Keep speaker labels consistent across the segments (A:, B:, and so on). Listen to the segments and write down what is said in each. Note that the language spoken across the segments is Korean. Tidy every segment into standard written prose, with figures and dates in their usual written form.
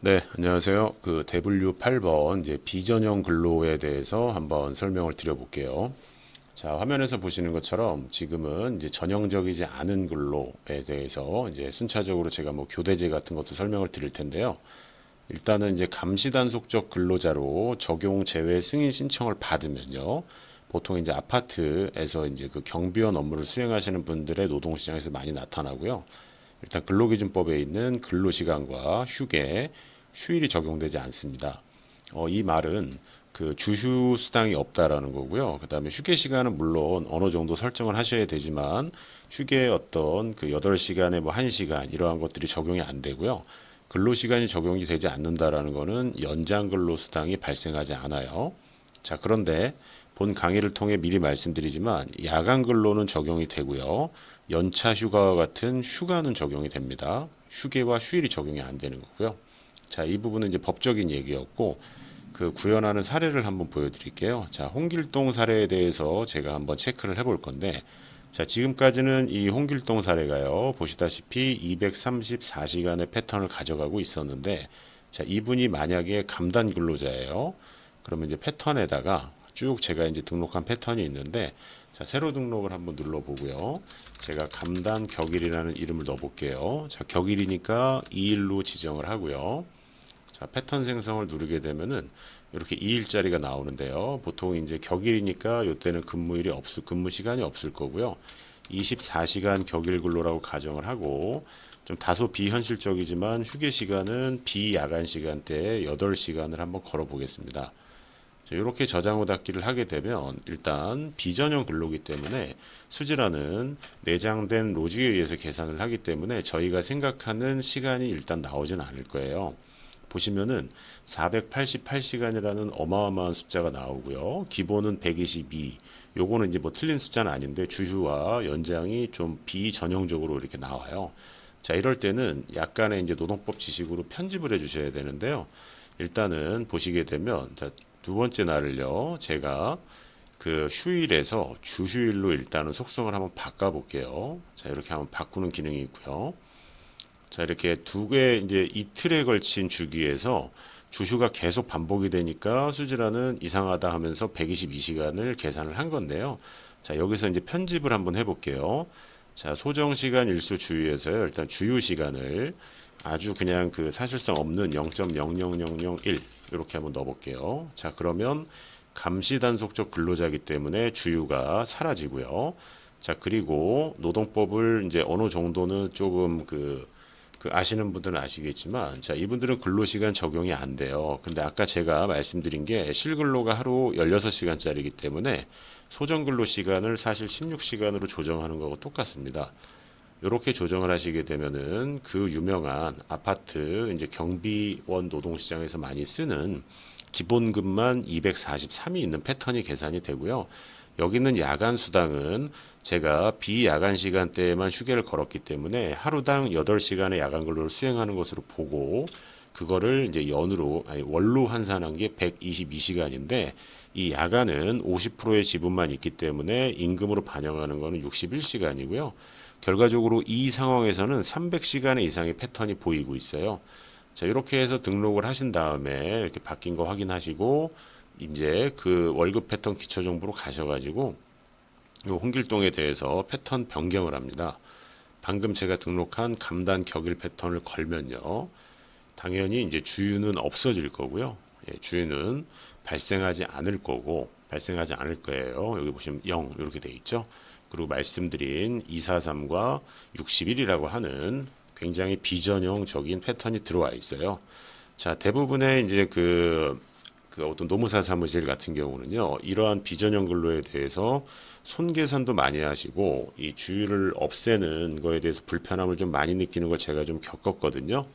A: 네, 안녕하세요. 그 대분류 8번 이제 비전형 근로에 대해서 한번 설명을 드려볼게요. 자, 화면에서 보시는 것처럼 지금은 이제 전형적이지 않은 근로에 대해서 이제 순차적으로 제가 뭐 교대제 같은 것도 설명을 드릴 텐데요. 일단은 이제 감시단속적 근로자로 적용 제외 승인 신청을 받으면요. 보통 이제 아파트에서 이제 그 경비원 업무를 수행하시는 분들의 노동시장에서 많이 나타나고요. 일단 근로기준법에 있는 근로시간과 휴게, 휴일이 적용되지 않습니다. 이 말은 그 주휴 수당이 없다라는 거고요. 그다음에 휴게 시간은 물론 어느 정도 설정을 하셔야 되지만 휴게 어떤 그 8시간에 뭐 1시간 이러한 것들이 적용이 안 되고요. 근로시간이 적용이 되지 않는다라는 거는 연장 근로수당이 발생하지 않아요. 자, 그런데 본 강의를 통해 미리 말씀드리지만 야간 근로는 적용이 되고요. 연차 휴가와 같은 휴가는 적용이 됩니다. 휴게와 휴일이 적용이 안 되는 거고요. 자, 이 부분은 이제 법적인 얘기였고 그 구현하는 사례를 한번 보여드릴게요. 자, 홍길동 사례에 대해서 제가 한번 체크를 해볼 건데 자, 지금까지는 이 홍길동 사례가요. 보시다시피 234시간의 패턴을 가져가고 있었는데 자, 이분이 만약에 감단 근로자예요. 그러면 이제 패턴에다가 쭉 제가 이제 등록한 패턴이 있는데 자, 새로 등록을 한번 눌러보고요. 제가 감단 격일이라는 이름을 넣어볼게요. 자, 격일이니까 2일로 지정을 하고요. 자, 패턴 생성을 누르게 되면은 이렇게 2일짜리가 나오는데요. 보통 이제 격일이니까 이때는 근무 시간이 없을 거고요. 24시간 격일 근로라고 가정을 하고 좀 다소 비현실적이지만 휴게 시간은 비야간 시간대에 8시간을 한번 걸어 보겠습니다. 이렇게 저장 후 닫기를 하게 되면 일단 비전형 근로기 때문에 수지라는 내장된 로직에 의해서 계산을 하기 때문에 저희가 생각하는 시간이 일단 나오진 않을 거예요. 보시면은 488시간이라는 어마어마한 숫자가 나오고요. 기본은 122. 요거는 이제 뭐 틀린 숫자는 아닌데 주휴와 연장이 좀 비전형적으로 이렇게 나와요. 자, 이럴 때는 약간의 이제 노동법 지식으로 편집을 해 주셔야 되는데요. 일단은 보시게 되면 자, 두 번째 날을요. 제가 그 휴일에서 주휴일로 일단은 속성을 한번 바꿔 볼게요. 자, 이렇게 한번 바꾸는 기능이 있고요. 자, 이렇게 두 개 이제 이틀에 걸친 주기에서 주휴가 계속 반복이 되니까 수지라는 이상하다 하면서 122시간을 계산을 한 건데요. 자, 여기서 이제 편집을 한번 해볼게요. 자, 소정 시간 일수 주휴에서요. 일단 주휴 시간을 아주 그냥 그 사실상 없는 0.00001 이렇게 한번 넣어볼게요. 자, 그러면 감시 단속적 근로자이기 때문에 주휴가 사라지고요. 자, 그리고 노동법을 이제 어느 정도는 조금 그 아시는 분들은 아시겠지만 자, 이분들은 근로시간 적용이 안 돼요. 근데 아까 제가 말씀드린 게 실근로가 하루 16시간짜리이기 때문에 소정 근로 시간을 사실 16시간으로 조정하는 거하고 똑같습니다. 이렇게 조정을 하시게 되면은 그 유명한 아파트 이제 경비원 노동시장에서 많이 쓰는 기본급만 243이 있는 패턴이 계산이 되고요. 여기 있는 야간 수당은 제가 비야간 시간대에만 휴게를 걸었기 때문에 하루당 8시간의 야간 근로를 수행하는 것으로 보고 그거를 이제 연으로 아니 월로 환산한 게 122시간인데 이 야간은 50%의 지분만 있기 때문에 임금으로 반영하는 거는 61시간이고요. 결과적으로 이 상황에서는 300시간 이상의 패턴이 보이고 있어요. 자, 이렇게 해서 등록을 하신 다음에 이렇게 바뀐 거 확인하시고 이제 그 월급 패턴 기초 정보로 가셔가지고 요 홍길동에 대해서 패턴 변경을 합니다. 방금 제가 등록한 감단 격일 패턴을 걸면요. 당연히 이제 주휴는 없어질 거고요. 예, 주휴는 발생하지 않을 거고 발생하지 않을 거예요. 여기 보시면 0 이렇게 돼 있죠. 그리고 말씀드린 243과 61이라고 하는 굉장히 비전형적인 패턴이 들어와 있어요. 자, 대부분의 이제 그 어떤 노무사 사무실 같은 경우는요, 이러한 비전형 근로에 대해서 손계산도 많이 하시고, 이 주휴를 없애는 거에 대해서 불편함을 좀 많이 느끼는 걸 제가 좀 겪었거든요.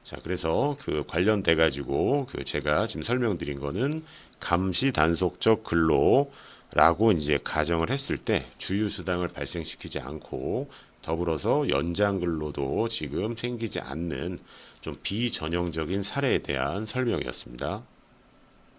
A: 자, 그래서 그 관련돼 가지고 그 제가 지금 설명드린 거는 감시 단속적 근로라고 이제 가정을 했을 때 주휴 수당을 발생시키지 않고 더불어서 연장 근로도 지금 생기지 않는 좀 비전형적인 사례에 대한 설명이었습니다.